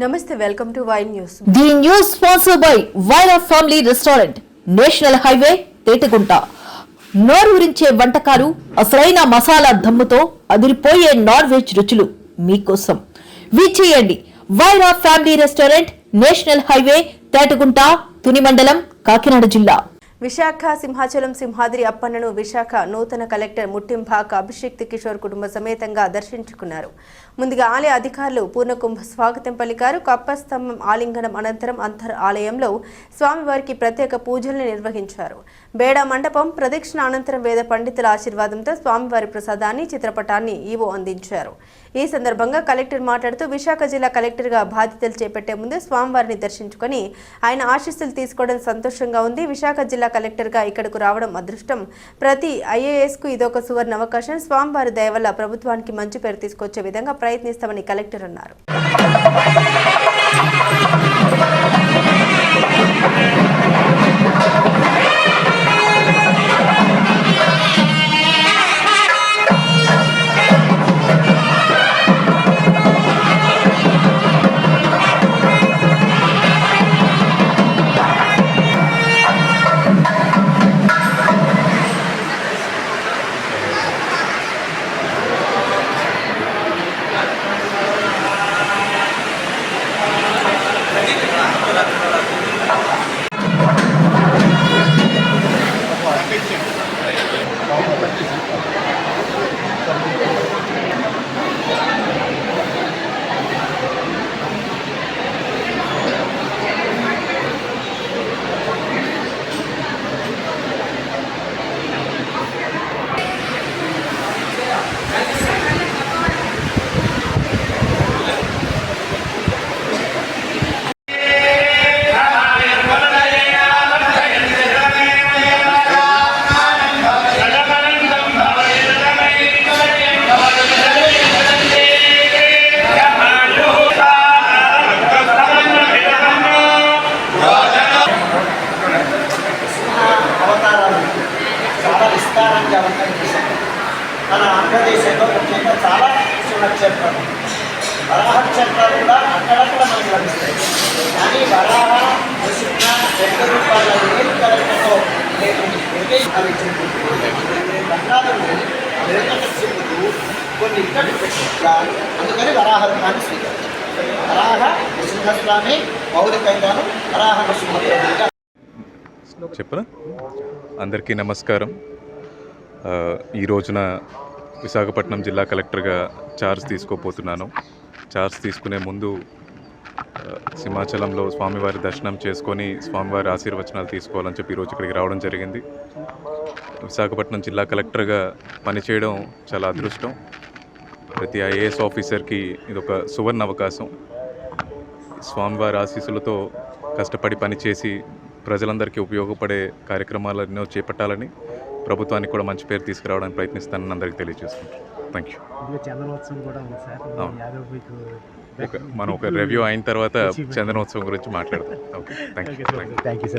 Namaste, welcome to Y News. The news sponsored by Vaira Family Restaurant, National Highway, Tetugunta. నోరూరించే వంటకాలు అసలైన మసాలా దమ్ముతో అదిరిపోయే non veg రుచులు మీకోసం విచ్చేయండి. Wyra family restaurant, national highway, Tetagunta, Tuni మండలం, కాకినాడ జిల్లా. విశాఖ సింహాచలం సింహాద్రి అప్పన్నను విశాఖ నూతన కలెక్టర్ ముట్టింభాక అభిషేక్ కిషోర్ కుటుంబ సమేతంగా దర్శించుకున్నారు. ముందుగా ఆలయ అధికారులు పూర్ణకుంభ స్వాగతం పలికారు. కప్పస్తంభం ఆలింగనం అనంతరం అంతర్ ఆలయంలో స్వామివారికి ప్రత్యేక పూజలను నిర్వహించారు. బేడ మండపం ప్రదక్షిణ అనంతరం వేద పండితుల ఆశీర్వాదంతో స్వామివారి ప్రసాదాన్ని, చిత్రపటాన్ని ఈవో అందించారు. ఈ సందర్భంగా కలెక్టర్ మాట్లాడుతూ విశాఖ జిల్లా కలెక్టర్గా బాధ్యతలు చేపట్టే ముందు స్వామివారిని దర్శించుకుని ఆయన ఆశీస్సులు తీసుకోవడం సంతోషంగా ఉంది. విశాఖ జిల్లా కలెక్టర్గా ఇక్కడకు రావడం అదృష్టం. ప్రతి ఐఏఎస్కు ఇదొక సువర్ణ అవకాశం. స్వామివారి దయ వల్ల ప్రభుత్వానికి మంచి పేరు తీసుకొచ్చే విధంగా ప్రయత్నిస్తామని కలెక్టర్ అన్నారు. మన ఆంధ్రదేశంలో ముఖ్యంగా చాలా శివనక్షత్రాలు, వరాహ క్షేత్రాలు కూడా అక్కడక్కడ మనకు లభిస్తాయి. కానీ వరాహ, నృసింహ, 2 రూపాయల ఏడు కలెక్టర్తో బంగాళాలు కొన్ని ఇక్కడి పెట్టారు. అందుకని వరాహ రూపాన్ని స్వీకరించారు. వరాహ నృసింహస్వామి మౌలికంగాను వరాహ నృసింహ. చెప్పనా? అందరికీ నమస్కారం. ఈ రోజున విశాఖపట్నం జిల్లా కలెక్టర్గా ఛార్జ్ తీసుకోపోతున్నాను. ఛార్జ్ తీసుకునే ముందు సింహాచలంలో స్వామివారి దర్శనం చేసుకొని స్వామివారి ఆశీర్వచనాలు తీసుకోవాలని చెప్పి ఈరోజు ఇక్కడికి రావడం జరిగింది. విశాఖపట్నం జిల్లా కలెక్టర్గా పనిచేయడం చాలా అదృష్టం. ప్రతి ఐఏఎస్ ఆఫీసర్కి ఇదొక సువర్ణ అవకాశం. స్వామివారి ఆశీస్సులతో కష్టపడి పనిచేసి ప్రజలందరికీ ఉపయోగపడే కార్యక్రమాలు ఎన్నో చేపట్టాలని, ప్రభుత్వానికి కూడా మంచి పేరు తీసుకురావడానికి ప్రయత్నిస్తానని అందరికీ తెలియజేసుకుంటాను. Thank you. మనం ఒక రివ్యూ అయిన తర్వాత చందనోత్సవం గురించి మాట్లాడదాం. Okay, thank you.